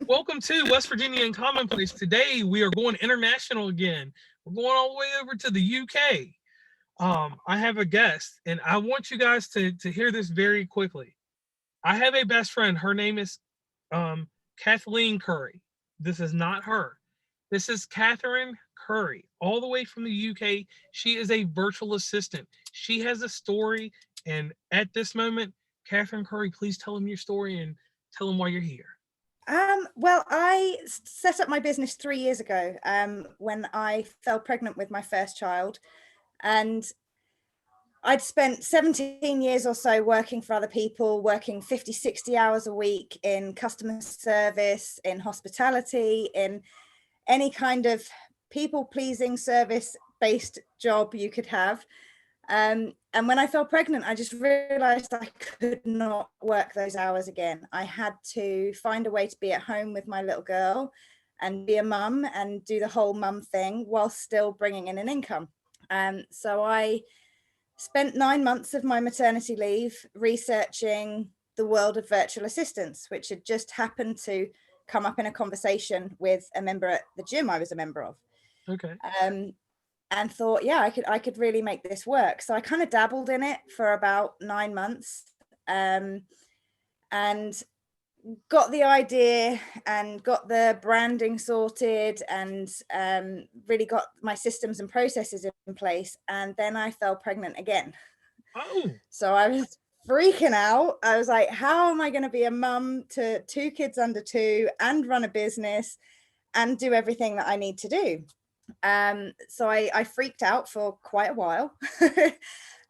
Welcome to West Virginia Uncommonplace. Today we are going international again. We're going all the way over to the UK. I have a guest, and I want you guys to hear this very quickly. I have a best friend. Her name is Kathleen Curry. This is not her. This is Catherine Curry, all the way from the UK. She is a virtual assistant. She has a story, and at this moment, Catherine Curry, please tell them your story and tell them why you're here. Well, I set up my business 3 years ago when I fell pregnant with my first child. And I'd spent 17 years or so working for other people, working 50, 60 hours a week in customer service, in hospitality, in any kind of people-pleasing service-based job you could have. And when I fell pregnant, I just realized I could not work those hours again. I had to find a way to be at home with my little girl and be a mum and do the whole mum thing while still bringing in an income. So I spent 9 months of my maternity leave researching the world of virtual assistants, which had just happened to come up in a conversation with a member at the gym I was a member of. Okay. And thought, yeah, I could really make this work. So I kind of dabbled in it for about 9 months, and got the idea and got the branding sorted and really got my systems and processes in place. And then I fell pregnant again. Oh. So I was freaking out. I was like, how am I going to be a mum to 2 kids under 2 and run a business and do everything that I need to do? So I freaked out for quite a while.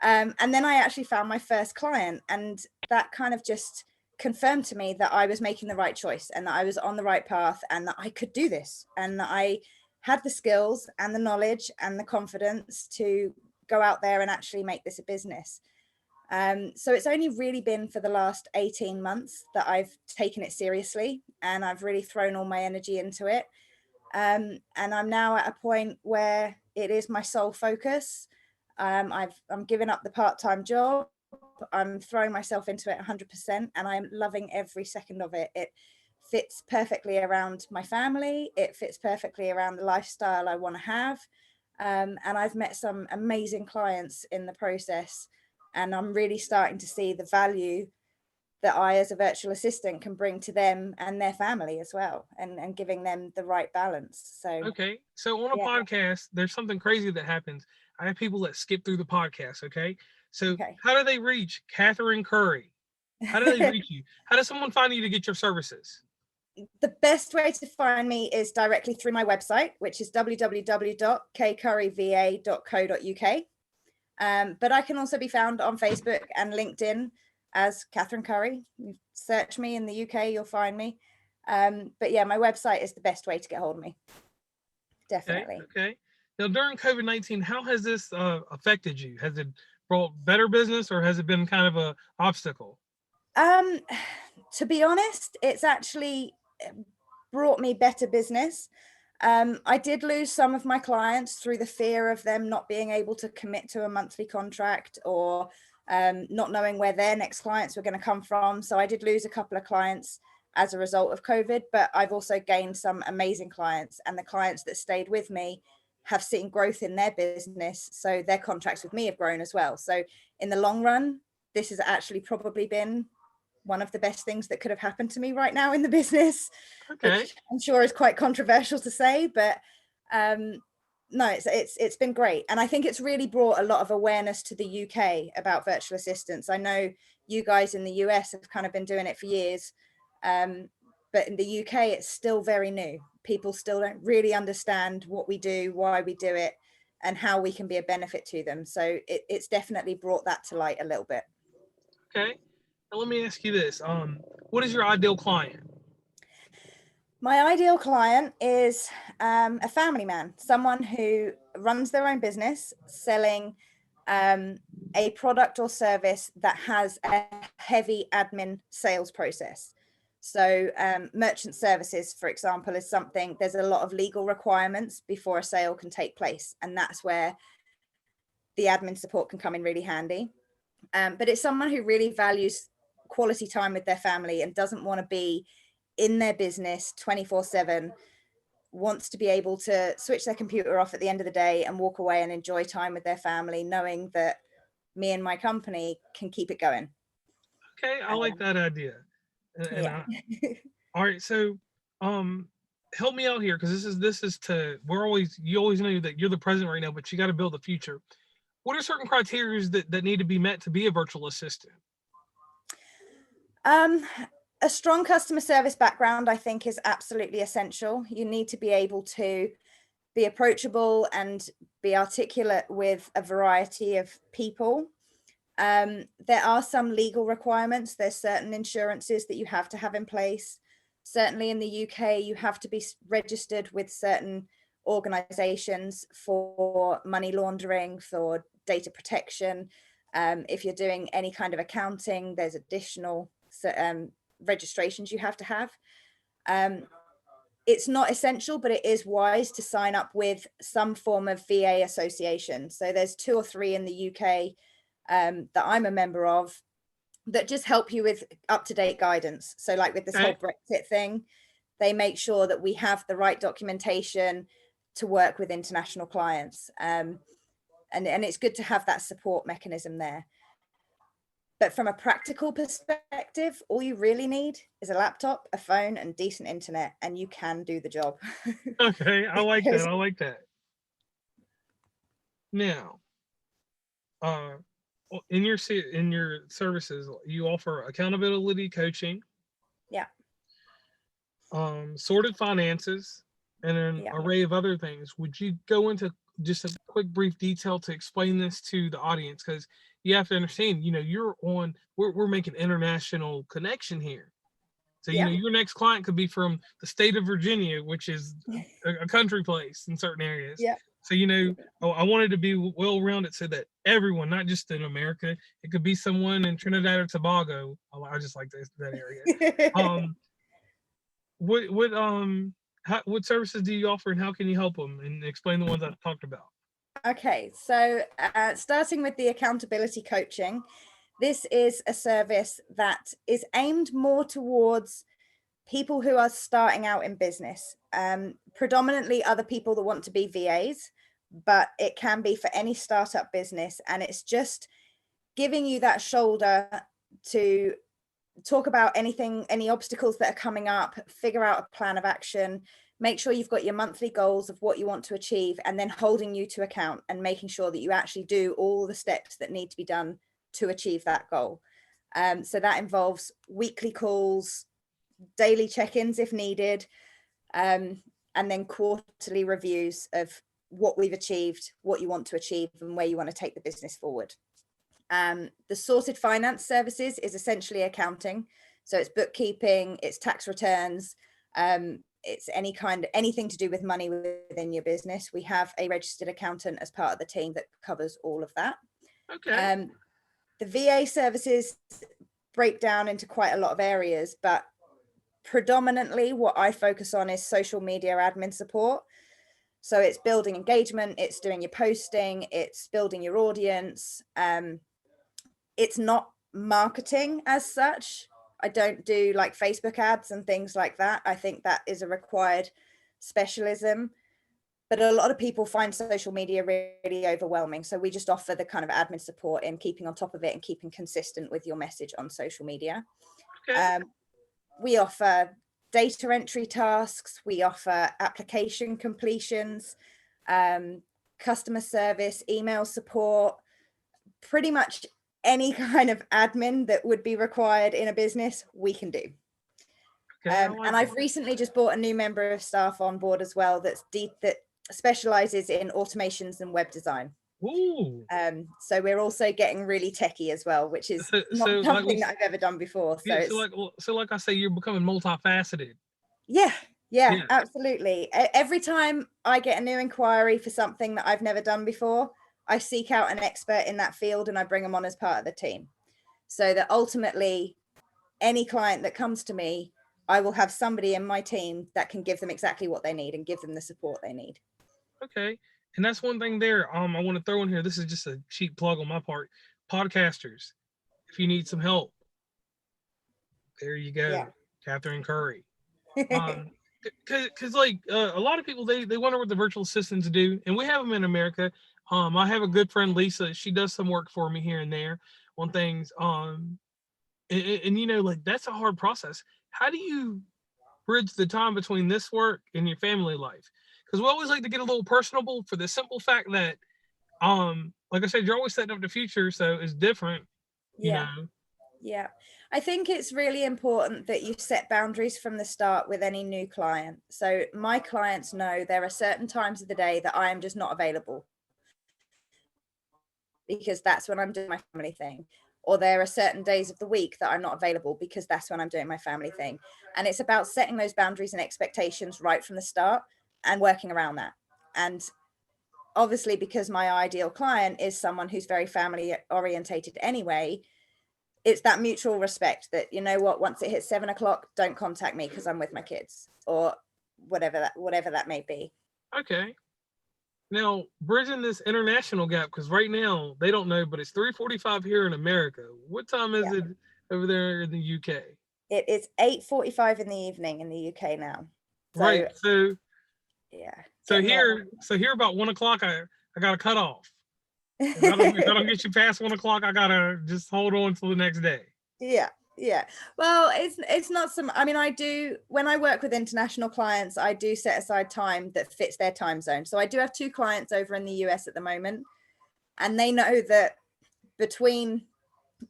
And then I actually found my first client, and that kind of just confirmed to me that I was making the right choice and that I was on the right path and that I could do this and that I had the skills and the knowledge and the confidence to go out there and actually make this a business. So it's only really been for the last 18 months that I've taken it seriously and I've really thrown all my energy into it. And I'm now at a point where it is my sole focus. I'm giving up the part-time job. I'm throwing myself into it 100%, and I'm loving every second of it. It fits perfectly around my family. It fits perfectly around the lifestyle I want to have. And I've met some amazing clients in the process, and I'm really starting to see the value that I, as a virtual assistant, can bring to them and their family as well, and giving them the right balance. So, Okay. So on a yeah. podcast, there's something crazy that happens. I have people that skip through the podcast. Okay. So Okay. how do they reach Catherine Curry? How do they reach you? How does someone find you to get your services? The best way to find me is directly through my website, which is www.kcurryva.co.uk. But I can also be found on Facebook and LinkedIn as Catherine Curry. You search me in the UK, you'll find me. But yeah, my website is the best way to get hold of me. Definitely. Okay. Now during COVID-19, how has this affected you? Has it brought better business or has it been kind of a obstacle? To be honest, it's actually brought me better business. I did lose some of my clients through the fear of them not being able to commit to a monthly contract or not knowing where their next clients were going to come from. So I did lose a couple of clients as a result of COVID, but I've also gained some amazing clients, and the clients that stayed with me have seen growth in their business. So their contracts with me have grown as well. So in the long run, this has actually probably been one of the best things that could have happened to me right now in the business, Okay. which I'm sure is quite controversial to say, but no, it's been great. And I think it's really brought a lot of awareness to the UK about virtual assistants. I know you guys in the US have kind of been doing it for years, but in the UK, it's still very new. People still don't really understand what we do, why we do it, and how we can be a benefit to them. So it's definitely brought that to light a little bit. Okay. Now let me ask you this. What is your ideal client? My ideal client is a family man, someone who runs their own business selling a product or service that has a heavy admin sales process. So merchant services, for example, is something, there's a lot of legal requirements before a sale can take place. And that's where the admin support can come in really handy. But it's someone who really values quality time with their family and doesn't want to be in their business 24/7 wants to be able to switch their computer off at the end of the day and walk away and enjoy time with their family, knowing that me and my company can keep it going. Okay, I like that idea. Yeah. All right, so help me out here, because this is to you always know that you're the present right now, but you got to build the future. What are certain criteria that need to be met to be a virtual assistant? A strong customer service background, I think, is absolutely essential. You need to be able to be approachable and be articulate with a variety of people. There are some legal requirements. There's certain insurances that you have to have in place. Certainly in the UK, you have to be registered with certain organizations for money laundering, for data protection. If you're doing any kind of accounting, there's additional registrations you have to have. It's not essential, but it is wise to sign up with some form of VA association. So there's 2 or 3 in the UK that I'm a member of that just help you with up-to-date guidance. So like with this whole Brexit thing, they make sure that we have the right documentation to work with international clients. And it's good to have that support mechanism there. But from a practical perspective, all you really need is a laptop, a phone, and decent internet, and you can do the job. Okay, I like that. I like that. Now, in your services, you offer accountability coaching, Yeah. sorted finances, and an array of other things. Would you go into just a quick brief detail to explain this to the audience? Because you have to understand, we're making international connection here. So, your next client could be from the state of Virginia, which is a country place in certain areas. Yeah. So, I wanted to be well-rounded so that everyone, not just in America, it could be someone in Trinidad or Tobago. I just like that area. What services do you offer, and how can you help them? And explain the ones I've talked about. Okay, so starting with the accountability coaching, this is a service that is aimed more towards people who are starting out in business, predominantly other people that want to be VAs, but it can be for any startup business. And it's just giving you that shoulder to talk about anything, any obstacles that are coming up, figure out a plan of action, make sure you've got your monthly goals of what you want to achieve, and then holding you to account and making sure that you actually do all the steps that need to be done to achieve that goal. So that involves weekly calls, daily check-ins if needed, and then quarterly reviews of what we've achieved, what you want to achieve, and where you want to take the business forward. The sorted finance services is essentially accounting. So it's bookkeeping, it's tax returns, it's anything to do with money within your business. We have a registered accountant as part of the team that covers all of that. Okay. The VA services break down into quite a lot of areas, but predominantly what I focus on is social media admin support. So it's building engagement, it's doing your posting, it's building your audience. It's not marketing as such. I don't do like Facebook ads and things like that. I think that is a required specialism. But a lot of people find social media really overwhelming. So we just offer the kind of admin support in keeping on top of it and keeping consistent with your message on social media. Okay. We offer data entry tasks. We offer application completions, customer service, email support, pretty much any kind of admin that would be required in a business, we can do. Okay, and I've recently just brought a new member of staff on board as well that specializes in automations and web design. Ooh. So we're also getting really techie as well, which is not something that I've ever done before. So like I say, you're becoming multifaceted. Yeah, absolutely. Every time I get a new inquiry for something that I've never done before, I seek out an expert in that field and I bring them on as part of the team. So that ultimately, any client that comes to me, I will have somebody in my team that can give them exactly what they need and give them the support they need. Okay. And that's one thing there. I want to throw in here. This is just a cheap plug on my part. Podcasters, if you need some help, there you go. Yeah. Katy Curry. Because like a lot of people they wonder what the virtual assistants do, and we have them in America. I have a good friend Lisa. She does some work for me here and there on things. And you know, like that's a hard process. How do you bridge the time between this work and your family life? Because we always like to get a little personable for the simple fact that, like I said, you're always setting up the future, so it's different. You Yeah. know, Yeah. I think it's really important that you set boundaries from the start with any new client. So my clients know there are certain times of the day that I am just not available because that's when I'm doing my family thing. Or there are certain days of the week that I'm not available because that's when I'm doing my family thing. And it's about setting those boundaries and expectations right from the start and working around that. And obviously, because my ideal client is someone who's very family orientated anyway, it's that mutual respect that, you know what, once it hits 7 o'clock, don't contact me because I'm with my kids, or whatever that may be. okay. Now, bridging this international gap, because right now they don't know, but it's 3:45 here in America. What time is Yeah, it over there in the UK? it is 8:45 in the evening in the UK now. Right. So So yeah, so getting late. here about 1 o'clock, I gotta cut off. If I don't get you past 1 o'clock, I gotta just hold on till the next day. Yeah, yeah. Well, it's not some. I mean, I do when I work with international clients, I do set aside time that fits their time zone. So I do have two clients over in the US at the moment, and they know that between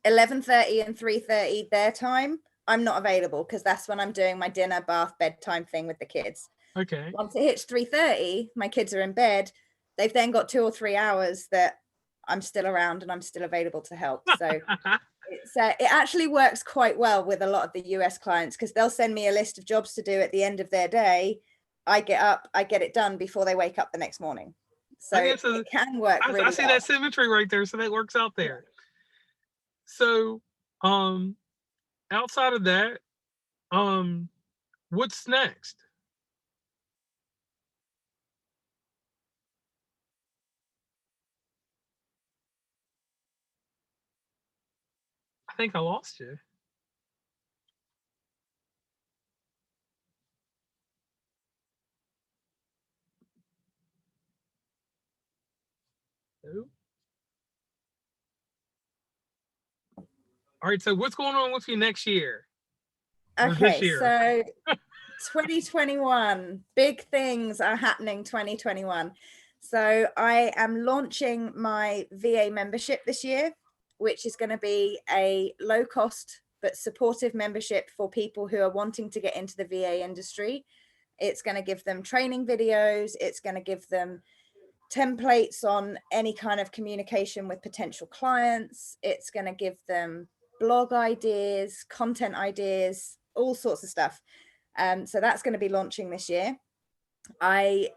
11:30 and 3:30 their time, I'm not available because that's when I'm doing my dinner, bath, bedtime thing with the kids. Okay. Once it hits 3:30, my kids are in bed. They've then got 2 or 3 hours that I'm still around and I'm still available to help. So it actually works quite well with a lot of the US clients because they'll send me a list of jobs to do at the end of their day. I get up, I get it done before they wake up the next morning. So Okay, it can work I really see well. that symmetry right there, so that works out there. So, um, outside of that, um, what's next? I think I lost you. No? All right. So, what's going on with you next year or this Okay, year? so 2021, big things are happening 2021. So I am launching my VA membership this year, which is going to be a low cost but supportive membership for people who are wanting to get into the VA industry. It's going to give them training videos, it's going to give them templates on any kind of communication with potential clients, it's going to give them blog ideas, content ideas, all sorts of stuff. So that's going to be launching this year. I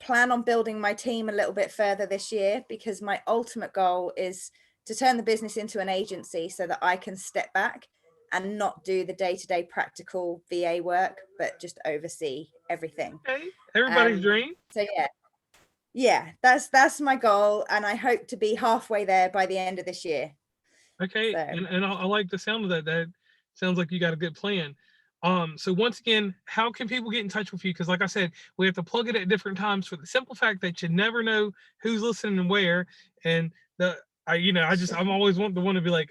plan on building my team a little bit further this year because my ultimate goal is to turn the business into an agency so that I can step back and not do the day-to-day practical VA work, but just oversee everything. Okay. Everybody's dream. So yeah, that's my goal, and I hope to be halfway there by the end of this year. Okay. So And I like the sound of that. That sounds like you got a good plan. So once again, how can people get in touch with you? Because like I said, we have to plug it at different times for the simple fact that you never know who's listening and where. And I'm always want the one to be like,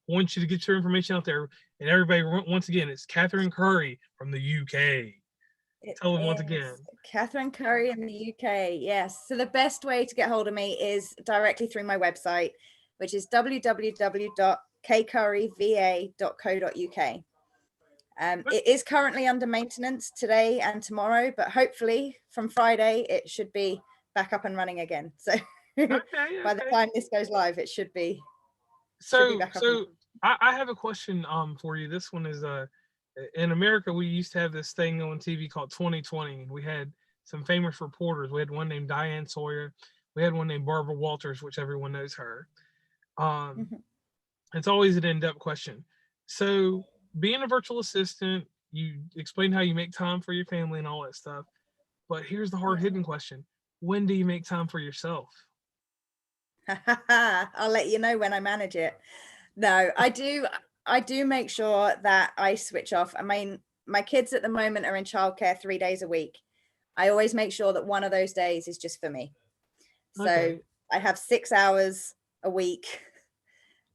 want you to get your information out there. And everybody, once again, it's Catherine Curry from the UK. it Tell them once again. is Catherine Curry in the UK. Yes. So the best way to get hold of me is directly through my website, which is www.kcurryva.co.uk. It is currently under maintenance today and tomorrow, but hopefully from Friday it should be back up and running again. So Okay, by the okay. time this goes live, it should be So back up and so I have a question for you. This one is in America we used to have this thing on TV called 2020. We had some famous reporters. We had one named Diane Sawyer. We had one named Barbara Walters, which everyone knows her. Um, Mhm. it's always an in-depth question. So being a virtual assistant, you explain how you make time for your family and all that stuff. But here's the hard Yeah. hitting question. When do you make time for yourself? I'll let you know when I manage it. No, I do make sure that I switch off. I mean, my kids at the moment are in childcare 3 days a week. I always make sure that one of those days is just for me. So Okay. I have 6 hours a week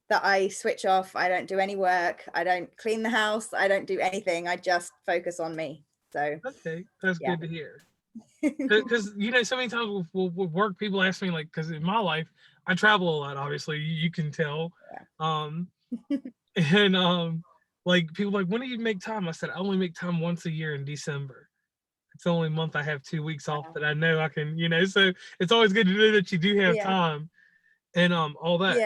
that I switch off. I don't do any work. I don't clean the house. I don't do anything. I just focus on me. So Okay, that's yeah. good to hear. Because so many times with work, people ask me, like, because in my life I travel a lot. Obviously, you can tell. Um, and like people like, when do you make time? I said I only make time once a year in December. It's the only month I have 2 weeks off that I know I can. So it's always good to know that you do have Yeah. time and all that.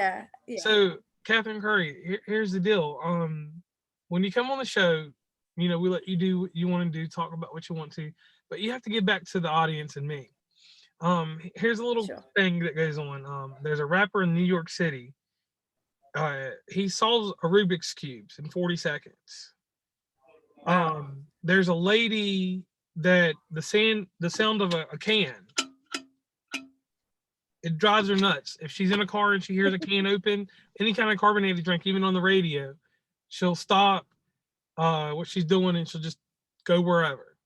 Yeah. So Catherine Curry, here's the deal. When you come on the show, we let you do what you want to do, talk about what you want to, but you have to get back to the audience and me. Here's a little Sure. thing that goes on. There's a rapper in New York City. He solves a Rubik's cubes in 40 seconds. Wow. There's a lady that the sound of a can, it drives her nuts. If she's in a car and she hears a can open, any kind of carbonated drink, even on the radio, she'll stop what she's doing and she'll just go wherever.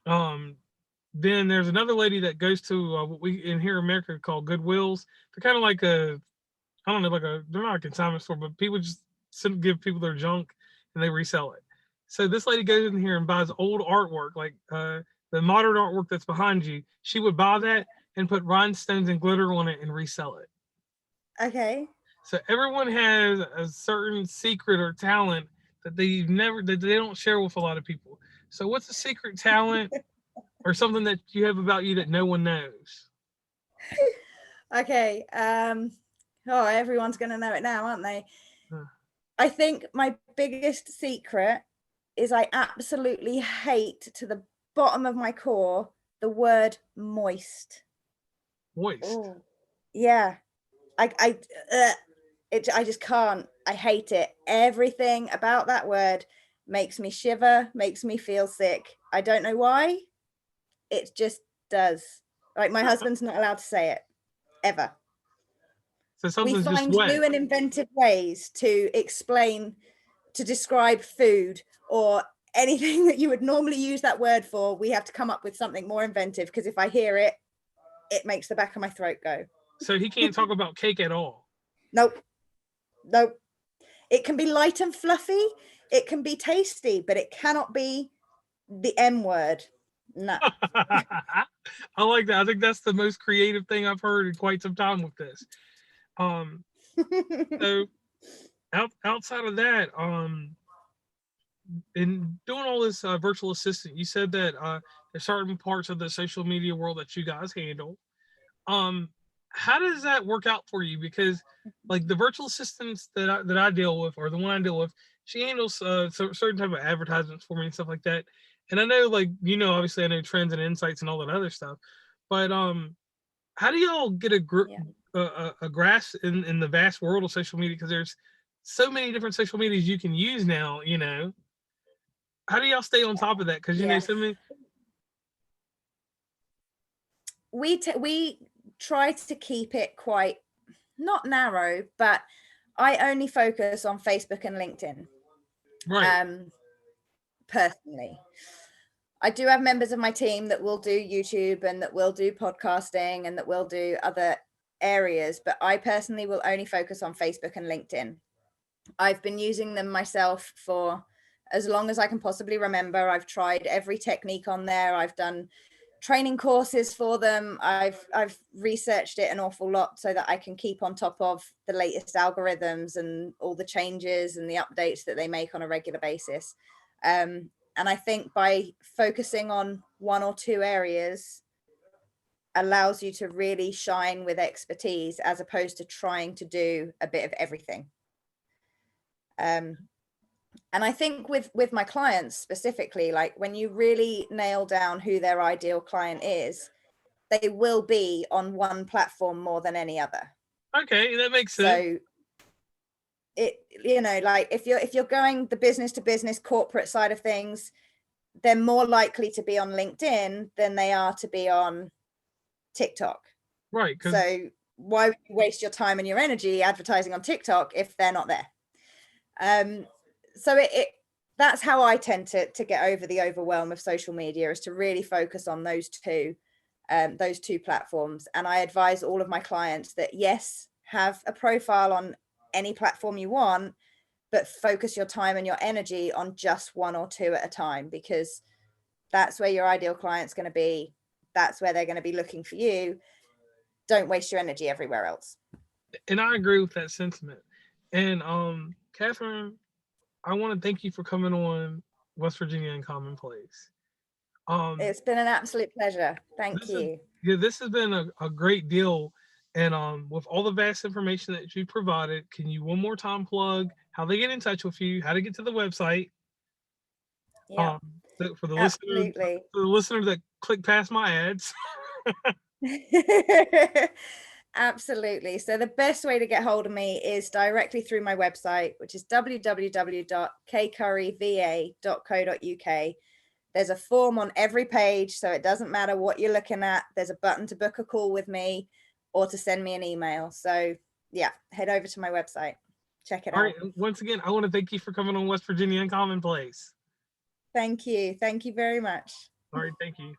Then there's another lady that goes to what we in here in America call Goodwills. They're kind of like I don't know, they're not a consignment store, but people just give people their junk and they resell it. So this lady goes in here and buys old artwork, like the modern artwork that's behind you. She would buy that and put rhinestones and glitter on it and resell it. Okay. So everyone has a certain secret or talent that they don't share with a lot of people. So what's a secret talent or something that you have about you that no one knows? Okay. Everyone's gonna know it now, aren't they? Huh. I think my biggest secret is I absolutely hate, to the bottom of my core, the word moist. Moist. Oh, yeah. I just can't. I hate it. Everything about that word makes me shiver, makes me feel sick. I don't know why. It just does. Like, my husband's not allowed to say it ever. So We something's just find wet. new and inventive ways to describe food or anything that you would normally use that word for. We have to come up with something more inventive, because if I hear it, it makes the back of my throat go. So he can't talk about cake at all. Nope. It can be light and fluffy. It can be tasty, but it cannot be the M word. No. I like that. I think that's the most creative thing I've heard in quite some time with this. So outside of that, in doing all this virtual assistant, you said that there's certain parts of the social media world that you guys handle. How does that work out for you? Because like the virtual assistants that I deal with, or the one I deal with, she handles certain type of advertisements for me and stuff like that. And I know, like, obviously I know trends and insights and all that other stuff. But how do y'all get a grasp in the vast world of social media? Because there's so many different social medias you can use now. How do y'all stay on top of that? Because so many. We try to keep it quite not narrow, but I only focus on Facebook and LinkedIn. Right. Personally, I do have members of my team that will do YouTube and that will do podcasting and that will do other areas, but I personally will only focus on Facebook and LinkedIn. I've been using them myself for as long as I can possibly remember. I've tried every technique on there. I've done training courses for them. I've researched it an awful lot so that I can keep on top of the latest algorithms and all the changes and the updates that they make on a regular basis. And I think by focusing on one or two areas allows you to really shine with expertise, as opposed to trying to do a bit of everything. And I think with my clients specifically, like when you really nail down who their ideal client is, they will be on one platform more than any other. Okay, that makes sense. So like if you're going the business to business corporate side of things, they're more likely to be on LinkedIn than they are to be on TikTok. Right. So why would you waste your time and your energy advertising on TikTok if they're not there? So that's how I tend to get over the overwhelm of social media, is to really focus on those two platforms. And I advise all of my clients that, yes, have a profile on any platform you want, but focus your time and your energy on just one or two at a time, because that's where your ideal client's going to be. That's where they're going to be looking for you. Don't waste your energy everywhere else. And I agree with that sentiment. And Catherine, I want to thank you for coming on West Virginia Uncommonplace. It's been an absolute pleasure. Thank This is, you. yeah, this has been a great deal. And with all the vast information that you provided, can you one more time plug how they get in touch with you, how to get to the website? Yeah, For the absolutely. listener that click past my ads. Absolutely. So the best way to get hold of me is directly through my website, which is www.kcurryva.co.uk. There's a form on every page, so it doesn't matter what you're looking at. There's a button to book a call with me or to send me an email. So yeah, head over to my website. Check it All out. right. Once again, I want to thank you for coming on West Virginia Uncommonplace. Thank you. Thank you very much. All right. Thank you.